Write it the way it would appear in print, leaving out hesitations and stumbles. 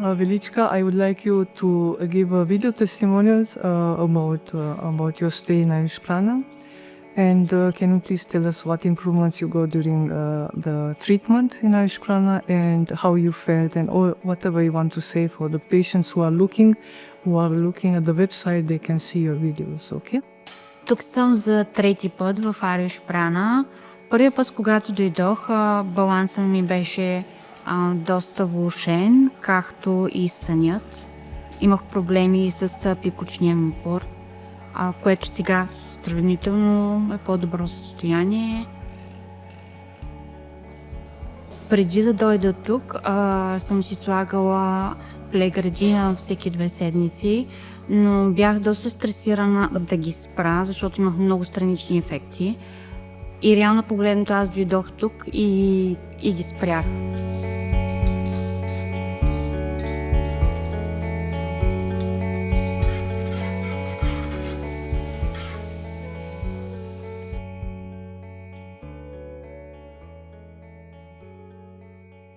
Velichka, I would like you to give a video testimonials about your stay in Ayush Prana. And can you please tell us what improvements you got during the treatment in Ayush Prana and how you felt, and or whatever you want to say for the patients who are looking at the website, they can see your videos, okay? Тук съм за трети път в Ayush Prana. Първият път, когато дойдох, балансът ми беше доста влошен, както и сънят. Имах проблеми с пикочния ми упор, което сега сравнително е по-добро състояние. Преди да дойда тук, съм си слагала плегради на всеки 2 седмици, но бях доста стресирана да ги спра, защото имах много странични ефекти. И реално погледнато аз дойдох тук и ги спрях.